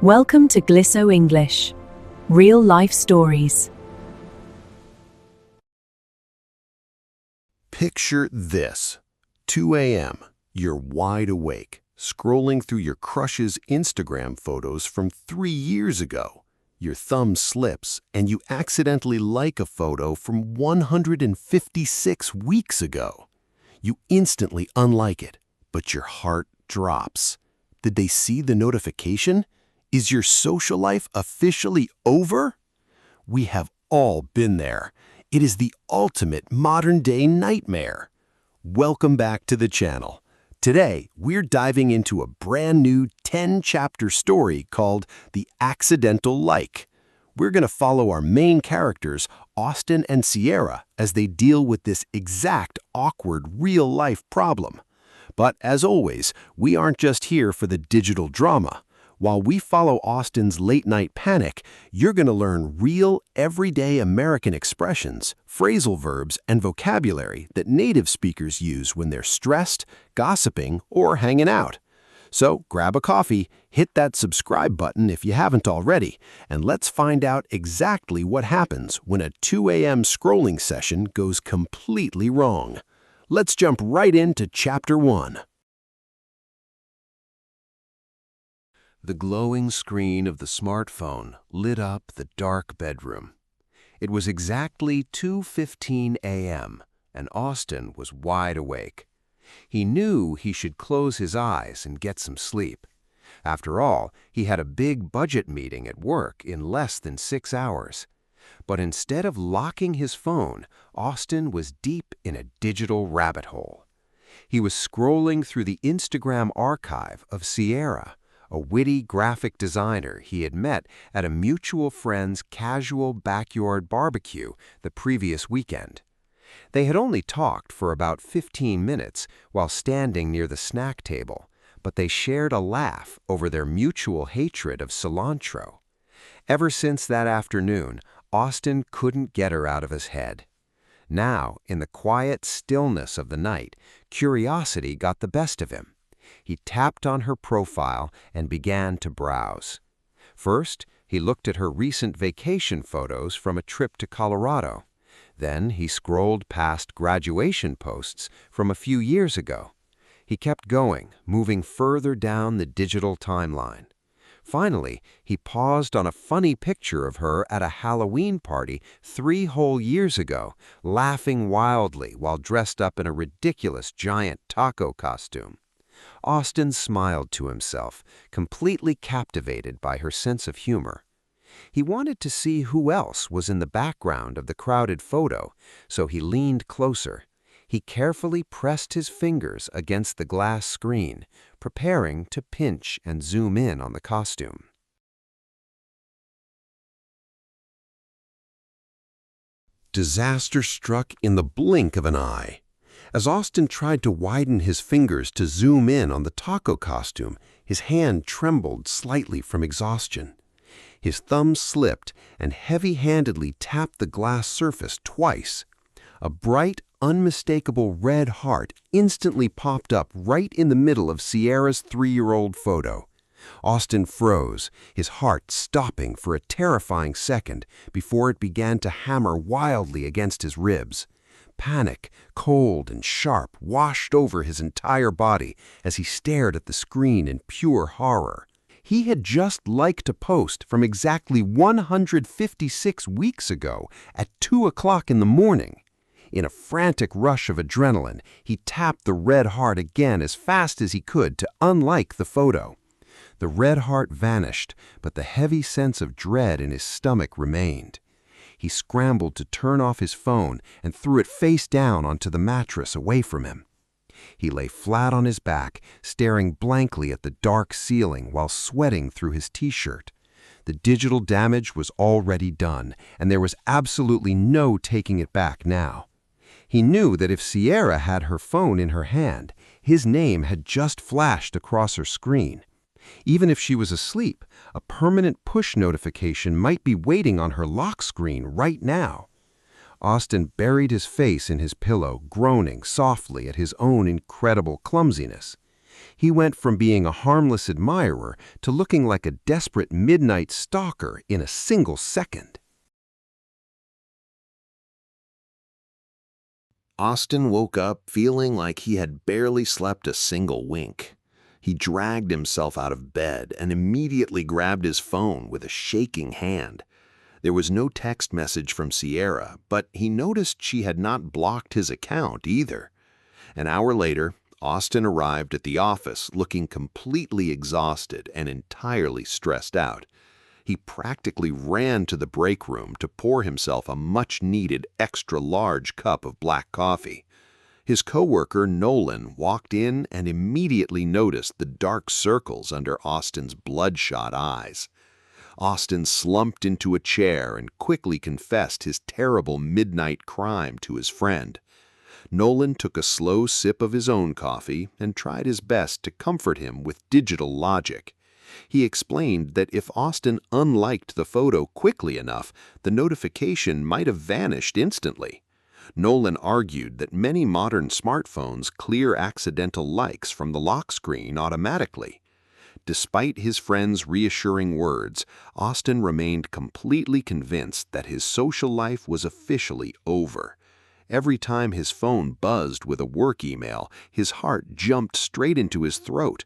Welcome to Glisso English. Real life stories. Picture this. 2 a.m. You're wide awake, scrolling through your crush's Instagram photos from 3 years ago. Your thumb slips and you accidentally like a photo from 156 weeks ago. You instantly unlike it, but your heart drops. Did they see the notification? Is your social life officially over? We have all been there. It is the ultimate modern-day nightmare. Welcome back to the channel. Today, we're diving into a brand new 10-chapter story called The Accidental Like. We're going to follow our main characters, Austin and Sierra, as they deal with this exact awkward real-life problem. But as always, we aren't just here for the digital drama. While we follow Austin's late-night panic, you're going to learn real, everyday American expressions, phrasal verbs, and vocabulary that native speakers use when they're stressed, gossiping, or hanging out. So grab a coffee, hit that subscribe button if you haven't already, and let's find out exactly what happens when a 2 a.m. scrolling session goes completely wrong. Let's jump right into Chapter 1. The glowing screen of the smartphone lit up the dark bedroom. It was exactly 2:15 a.m., and Austin was wide awake. He knew he should close his eyes and get some sleep. After all, he had a big budget meeting at work in less than 6 hours. But instead of locking his phone, Austin was deep in a digital rabbit hole. He was scrolling through the Instagram archive of Sierra, a witty graphic designer he had met at a mutual friend's casual backyard barbecue the previous weekend. They had only talked for about 15 minutes while standing near the snack table, but they shared a laugh over their mutual hatred of cilantro. Ever since that afternoon, Austin couldn't get her out of his head. Now, in the quiet stillness of the night, curiosity got the best of him. He tapped on her profile and began to browse. First, he looked at her recent vacation photos from a trip to Colorado. Then he scrolled past graduation posts from a few years ago. He kept going, moving further down the digital timeline. Finally, he paused on a funny picture of her at a Halloween party 3 whole years ago, laughing wildly while dressed up in a ridiculous giant taco costume. Austin smiled to himself, completely captivated by her sense of humor. He wanted to see who else was in the background of the crowded photo, so he leaned closer. He carefully pressed his fingers against the glass screen, preparing to pinch and zoom in on the costume. Disaster struck in the blink of an eye. As Austin tried to widen his fingers to zoom in on the taco costume, his hand trembled slightly from exhaustion. His thumb slipped and heavy-handedly tapped the glass surface twice. A bright, unmistakable red heart instantly popped up right in the middle of Sierra's 3-year-old photo. Austin froze, his heart stopping for a terrifying second before it began to hammer wildly against his ribs. Panic, cold and sharp, washed over his entire body as he stared at the screen in pure horror. He had just liked a post from exactly 156 weeks ago at 2 o'clock in the morning. In a frantic rush of adrenaline, he tapped the red heart again as fast as he could to unlike the photo. The red heart vanished, but the heavy sense of dread in his stomach remained. He scrambled to turn off his phone and threw it face down onto the mattress away from him. He lay flat on his back, staring blankly at the dark ceiling while sweating through his t-shirt. The digital damage was already done, and there was absolutely no taking it back now. He knew that if Sierra had her phone in her hand, his name had just flashed across her screen. Even if she was asleep, a permanent push notification might be waiting on her lock screen right now. Austin buried his face in his pillow, groaning softly at his own incredible clumsiness. He went from being a harmless admirer to looking like a desperate midnight stalker in a single second. Austin woke up feeling like he had barely slept a single wink. He dragged himself out of bed and immediately grabbed his phone with a shaking hand. There was no text message from Sierra, but he noticed she had not blocked his account either. An hour later, Austin arrived at the office looking completely exhausted and entirely stressed out. He practically ran to the break room to pour himself a much-needed extra-large cup of black coffee. His coworker, Nolan, walked in and immediately noticed the dark circles under Austin's bloodshot eyes. Austin slumped into a chair and quickly confessed his terrible midnight crime to his friend. Nolan took a slow sip of his own coffee and tried his best to comfort him with digital logic. He explained that if Austin unliked the photo quickly enough, the notification might have vanished instantly. Nolan argued that many modern smartphones clear accidental likes from the lock screen automatically. Despite his friend's reassuring words, Austin remained completely convinced that his social life was officially over. Every time his phone buzzed with a work email, his heart jumped straight into his throat.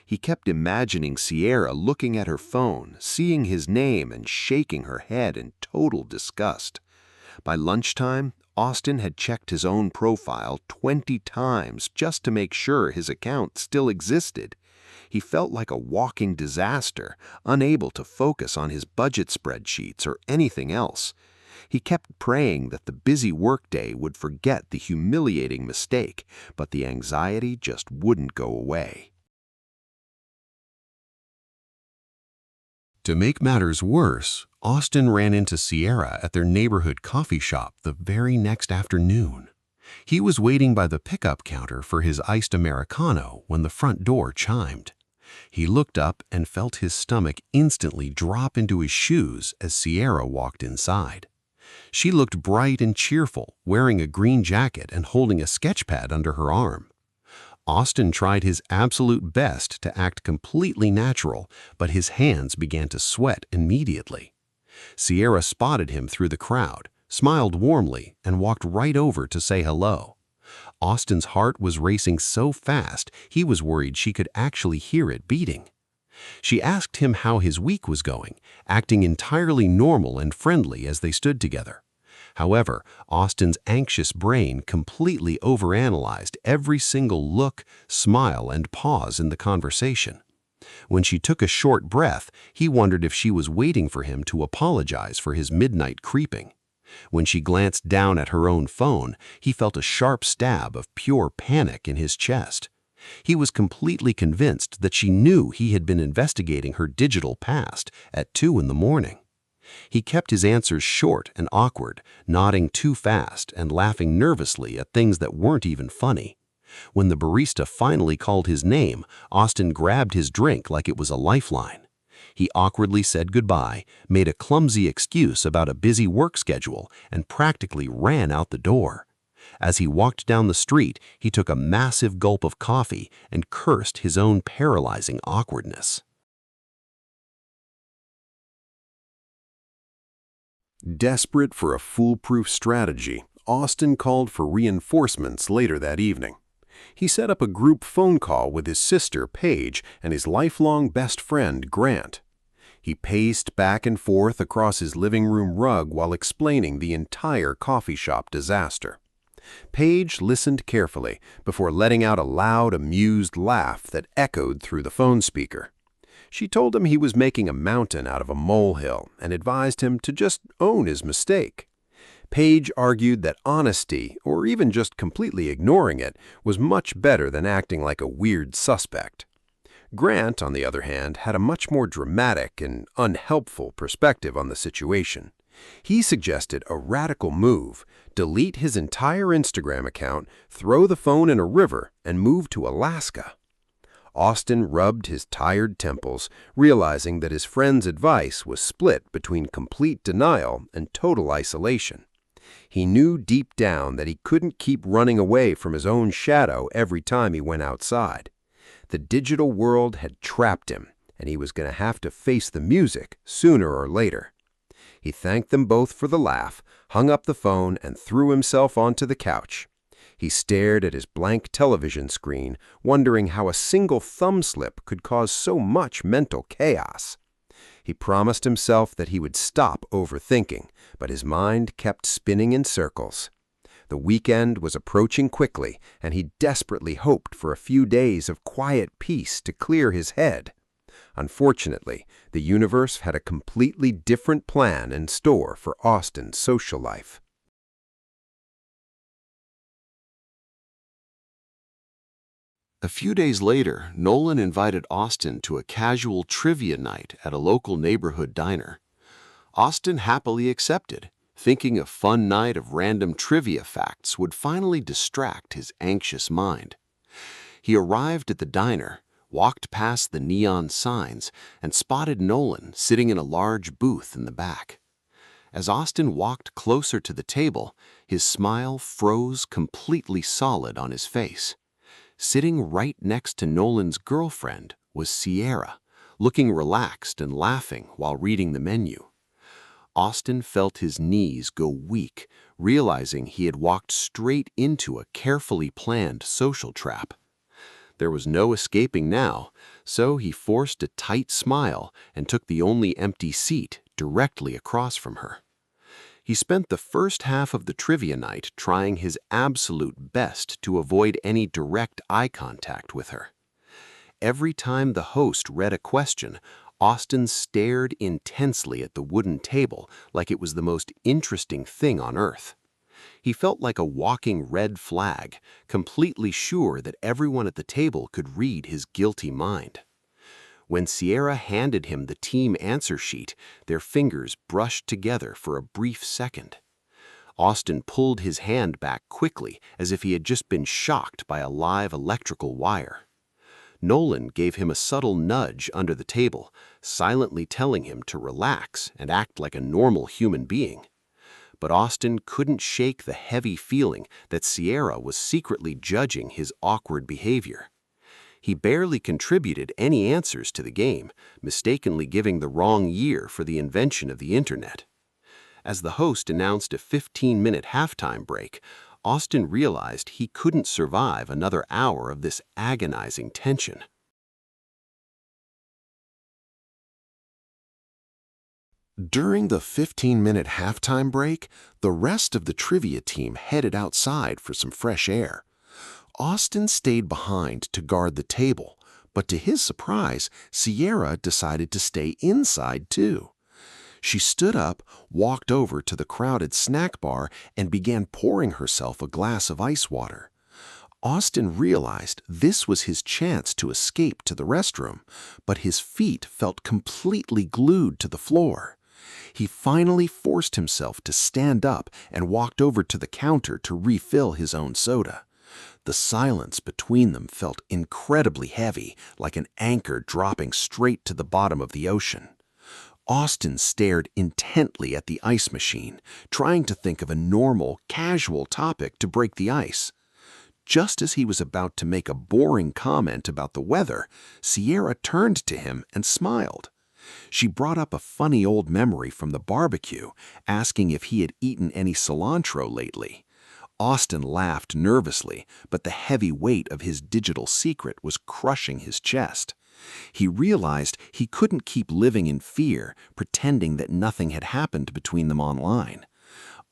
He kept imagining Sierra looking at her phone, seeing his name and shaking her head in total disgust. By lunchtime, Austin had checked his own profile 20 times just to make sure his account still existed. He felt like a walking disaster, unable to focus on his budget spreadsheets or anything else. He kept praying that the busy workday would forget the humiliating mistake, but the anxiety just wouldn't go away. To make matters worse, Austin ran into Sierra at their neighborhood coffee shop the very next afternoon. He was waiting by the pickup counter for his iced Americano when the front door chimed. He looked up and felt his stomach instantly drop into his shoes as Sierra walked inside. She looked bright and cheerful, wearing a green jacket and holding a sketchpad under her arm. Austin tried his absolute best to act completely natural, but his hands began to sweat immediately. Sierra spotted him through the crowd, smiled warmly, and walked right over to say hello. Austin's heart was racing so fast he was worried she could actually hear it beating. She asked him how his week was going, acting entirely normal and friendly as they stood together. However, Austin's anxious brain completely overanalyzed every single look, smile, and pause in the conversation. When she took a short breath, he wondered if she was waiting for him to apologize for his midnight creeping. When she glanced down at her own phone, he felt a sharp stab of pure panic in his chest. He was completely convinced that she knew he had been investigating her digital past at 2 in the morning. He kept his answers short and awkward, nodding too fast and laughing nervously at things that weren't even funny. When the barista finally called his name, Austin grabbed his drink like it was a lifeline. He awkwardly said goodbye, made a clumsy excuse about a busy work schedule, and practically ran out the door. As he walked down the street, he took a massive gulp of coffee and cursed his own paralyzing awkwardness. Desperate for a foolproof strategy, Austin called for reinforcements later that evening. He set up a group phone call with his sister, Paige, and his lifelong best friend, Grant. He paced back and forth across his living room rug while explaining the entire coffee shop disaster. Paige listened carefully before letting out a loud, amused laugh that echoed through the phone speaker. She told him he was making a mountain out of a molehill and advised him to just own his mistake. Paige argued that honesty, or even just completely ignoring it, was much better than acting like a weird suspect. Grant, on the other hand, had a much more dramatic and unhelpful perspective on the situation. He suggested a radical move: delete his entire Instagram account, throw the phone in a river, and move to Alaska. Austin rubbed his tired temples, realizing that his friend's advice was split between complete denial and total isolation. He knew deep down that he couldn't keep running away from his own shadow every time he went outside. The digital world had trapped him, and he was going to have to face the music sooner or later. He thanked them both for the laugh, hung up the phone, and threw himself onto the couch. He stared at his blank television screen, wondering how a single thumb slip could cause so much mental chaos. He promised himself that he would stop overthinking, but his mind kept spinning in circles. The weekend was approaching quickly, and he desperately hoped for a few days of quiet peace to clear his head. Unfortunately, the universe had a completely different plan in store for Austin's social life. A few days later, Nolan invited Austin to a casual trivia night at a local neighborhood diner. Austin happily accepted, thinking a fun night of random trivia facts would finally distract his anxious mind. He arrived at the diner, walked past the neon signs, and spotted Nolan sitting in a large booth in the back. As Austin walked closer to the table, his smile froze completely solid on his face. Sitting right next to Nolan's girlfriend was Sierra, looking relaxed and laughing while reading the menu. Austin felt his knees go weak, realizing he had walked straight into a carefully planned social trap. There was no escaping now, so he forced a tight smile and took the only empty seat directly across from her. He spent the first half of the trivia night trying his absolute best to avoid any direct eye contact with her. Every time the host read a question, Austin stared intensely at the wooden table like it was the most interesting thing on earth. He felt like a walking red flag, completely sure that everyone at the table could read his guilty mind. When Sierra handed him the team answer sheet, their fingers brushed together for a brief second. Austin pulled his hand back quickly, as if he had just been shocked by a live electrical wire. Nolan gave him a subtle nudge under the table, silently telling him to relax and act like a normal human being. But Austin couldn't shake the heavy feeling that Sierra was secretly judging his awkward behavior. He barely contributed any answers to the game, mistakenly giving the wrong year for the invention of the internet. As the host announced a 15-minute halftime break, Austin realized he couldn't survive another hour of this agonizing tension. During the 15-minute halftime break, the rest of the trivia team headed outside for some fresh air. Austin stayed behind to guard the table, but to his surprise, Sierra decided to stay inside too. She stood up, walked over to the crowded snack bar, and began pouring herself a glass of ice water. Austin realized this was his chance to escape to the restroom, but his feet felt completely glued to the floor. He finally forced himself to stand up and walked over to the counter to refill his own soda. The silence between them felt incredibly heavy, like an anchor dropping straight to the bottom of the ocean. Austin stared intently at the ice machine, trying to think of a normal, casual topic to break the ice. Just as he was about to make a boring comment about the weather, Sierra turned to him and smiled. She brought up a funny old memory from the barbecue, asking if he had eaten any cilantro lately. Austin laughed nervously, but the heavy weight of his digital secret was crushing his chest. He realized he couldn't keep living in fear, pretending that nothing had happened between them online.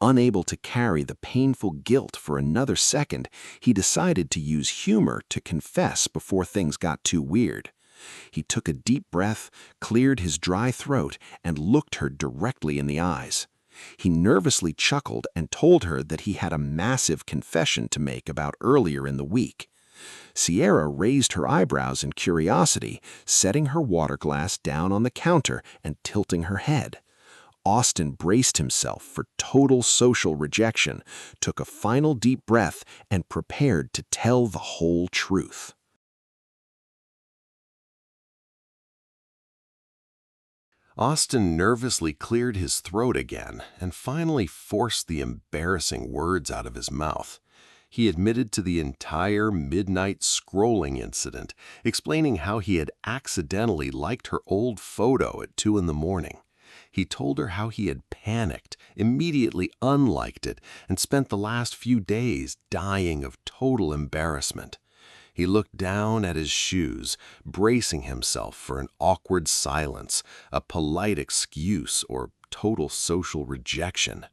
Unable to carry the painful guilt for another second, he decided to use humor to confess before things got too weird. He took a deep breath, cleared his dry throat, and looked her directly in the eyes. He nervously chuckled and told her that he had a massive confession to make about earlier in the week. Sierra raised her eyebrows in curiosity, setting her water glass down on the counter and tilting her head. Austin braced himself for total social rejection, took a final deep breath, and prepared to tell the whole truth. Austin nervously cleared his throat again and finally forced the embarrassing words out of his mouth. He admitted to the entire midnight scrolling incident, explaining how he had accidentally liked her old photo at 2 in the morning. He told her how he had panicked, immediately unliked it, and spent the last few days dying of total embarrassment. He looked down at his shoes, bracing himself for an awkward silence, a polite excuse, or total social rejection.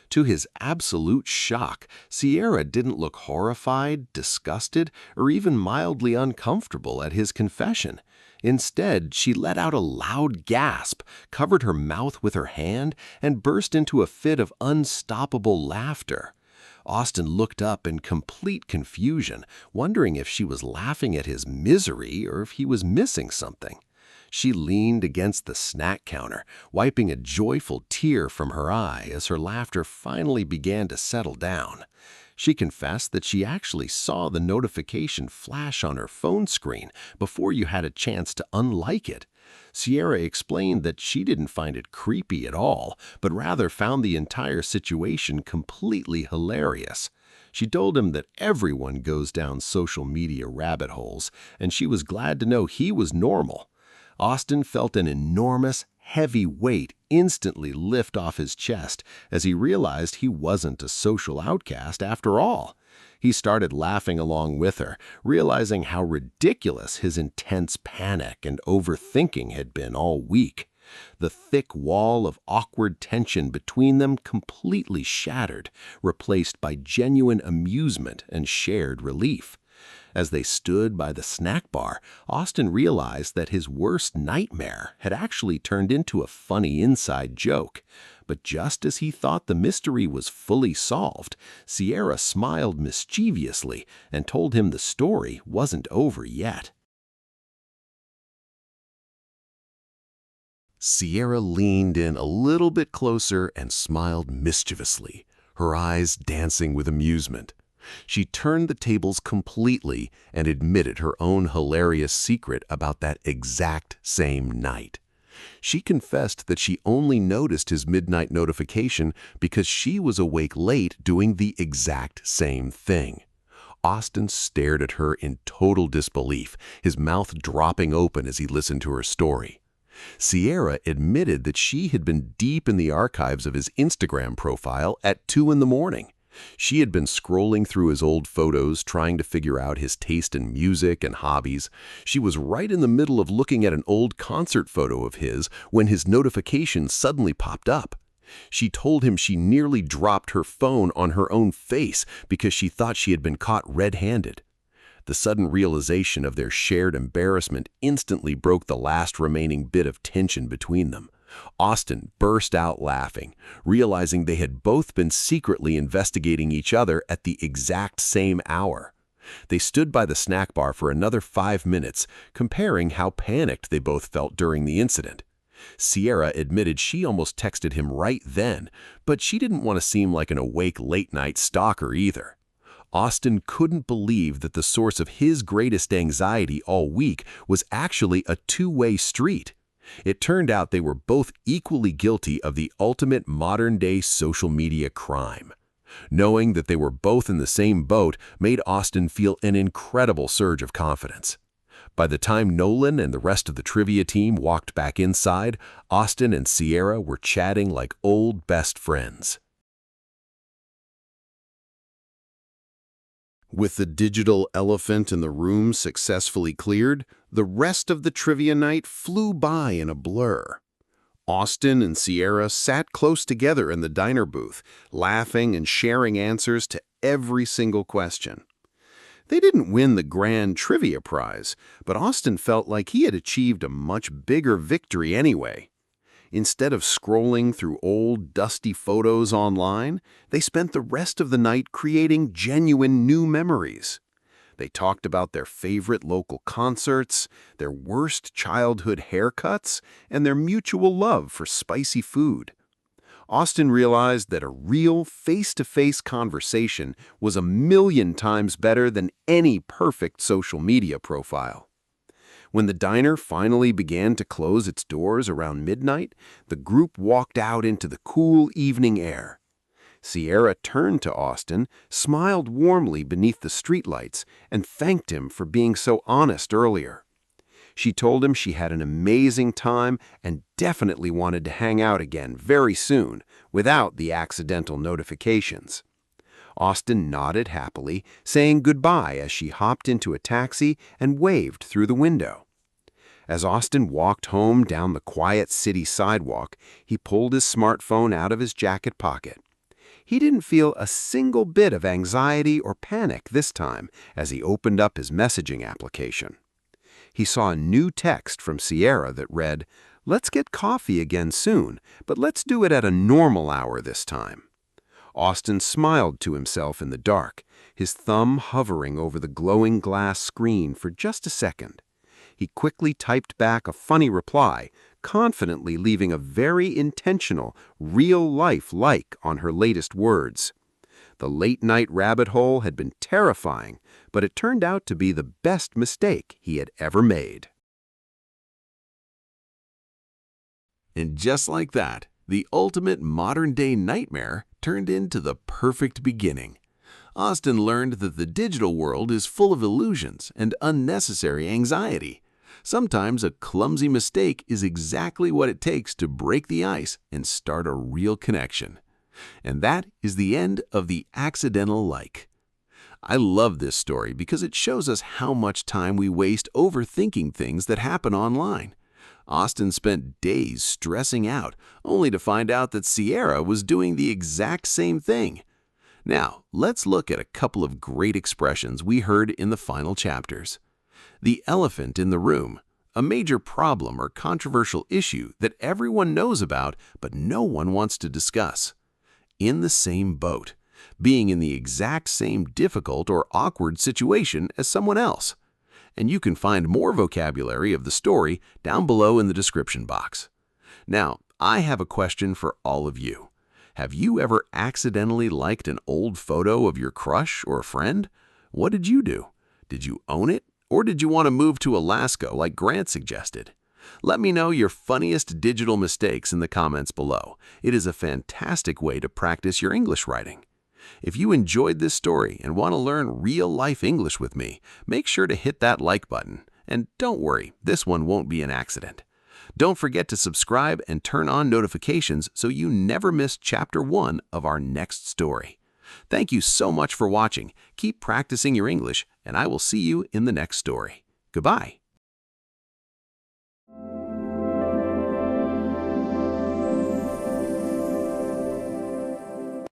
To his absolute shock, Sierra didn't look horrified, disgusted, or even mildly uncomfortable at his confession. Instead, she let out a loud gasp, covered her mouth with her hand, and burst into a fit of unstoppable laughter. Austin looked up in complete confusion, wondering if she was laughing at his misery or if he was missing something. She leaned against the snack counter, wiping a joyful tear from her eye as her laughter finally began to settle down. She confessed that she actually saw the notification flash on her phone screen before you had a chance to unlike it. Sierra explained that she didn't find it creepy at all, but rather found the entire situation completely hilarious. She told him that everyone goes down social media rabbit holes, and she was glad to know he was normal. Austin felt an enormous, heavy weight instantly lift off his chest as he realized he wasn't a social outcast after all. He started laughing along with her, realizing how ridiculous his intense panic and overthinking had been all week. The thick wall of awkward tension between them completely shattered, replaced by genuine amusement and shared relief. As they stood by the snack bar, Austin realized that his worst nightmare had actually turned into a funny inside joke. But just as he thought the mystery was fully solved, Sierra smiled mischievously and told him the story wasn't over yet. Sierra leaned in a little bit closer and smiled mischievously, her eyes dancing with amusement. She turned the tables completely and admitted her own hilarious secret about that exact same night. She confessed that she only noticed his midnight notification because she was awake late doing the exact same thing. Austin stared at her in total disbelief, his mouth dropping open as he listened to her story. Sierra admitted that she had been deep in the archives of his Instagram profile at 2 in the morning. She had been scrolling through his old photos, trying to figure out his taste in music and hobbies. She was right in the middle of looking at an old concert photo of his when his notification suddenly popped up. She told him she nearly dropped her phone on her own face because she thought she had been caught red-handed. The sudden realization of their shared embarrassment instantly broke the last remaining bit of tension between them. Austin burst out laughing, realizing they had both been secretly investigating each other at the exact same hour. They stood by the snack bar for another 5 minutes, comparing how panicked they both felt during the incident. Sierra admitted she almost texted him right then, but she didn't want to seem like an awake late-night stalker either. Austin couldn't believe that the source of his greatest anxiety all week was actually a two-way street. It turned out they were both equally guilty of the ultimate modern-day social media crime. Knowing that they were both in the same boat made Austin feel an incredible surge of confidence. By the time Nolan and the rest of the trivia team walked back inside, Austin and Sierra were chatting like old best friends. With the digital elephant in the room successfully cleared, the rest of the trivia night flew by in a blur. Austin and Sierra sat close together in the diner booth, laughing and sharing answers to every single question. They didn't win the grand trivia prize, but Austin felt like he had achieved a much bigger victory anyway. Instead of scrolling through old, dusty photos online, they spent the rest of the night creating genuine new memories. They talked about their favorite local concerts, their worst childhood haircuts, and their mutual love for spicy food. Austin realized that a real, face-to-face conversation was 1,000,000 times better than any perfect social media profile. When the diner finally began to close its doors around midnight, the group walked out into the cool evening air. Sierra turned to Austin, smiled warmly beneath the streetlights, and thanked him for being so honest earlier. She told him she had an amazing time and definitely wanted to hang out again very soon, without the accidental notifications. Austin nodded happily, saying goodbye as she hopped into a taxi and waved through the window. As Austin walked home down the quiet city sidewalk, he pulled his smartphone out of his jacket pocket. He didn't feel a single bit of anxiety or panic this time as he opened up his messaging application. He saw a new text from Sierra that read, "Let's get coffee again soon, but let's do it at a normal hour this time." Austin smiled to himself in the dark, his thumb hovering over the glowing glass screen for just a second. He quickly typed back a funny reply, confidently leaving a very intentional, real-life like on her latest words. The late-night rabbit hole had been terrifying, but it turned out to be the best mistake he had ever made. And just like that, the ultimate modern-day nightmare turned into the perfect beginning. Austin learned that the digital world is full of illusions and unnecessary anxiety. Sometimes a clumsy mistake is exactly what it takes to break the ice and start a real connection. And that is the end of the accidental like. I love this story because it shows us how much time we waste overthinking things that happen online. Austin spent days stressing out, only to find out that Sierra was doing the exact same thing. Now, let's look at a couple of great expressions we heard in the final chapters. The elephant in the room, a major problem or controversial issue that everyone knows about but no one wants to discuss. In the same boat, being in the exact same difficult or awkward situation as someone else. And you can find more vocabulary of the story down below in the description box. Now, I have a question for all of you. Have you ever accidentally liked an old photo of your crush or a friend? What did you do? Did you own it? Or did you want to move to Alaska like Grant suggested? Let me know your funniest digital mistakes in the comments below. It is a fantastic way to practice your English writing. If you enjoyed this story and want to learn real-life English with me, make sure to hit that like button. And don't worry, this one won't be an accident. Don't forget to subscribe and turn on notifications so you never miss Chapter 1 of our next story. Thank you so much for watching. Keep practicing your English, and I will see you in the next story. Goodbye.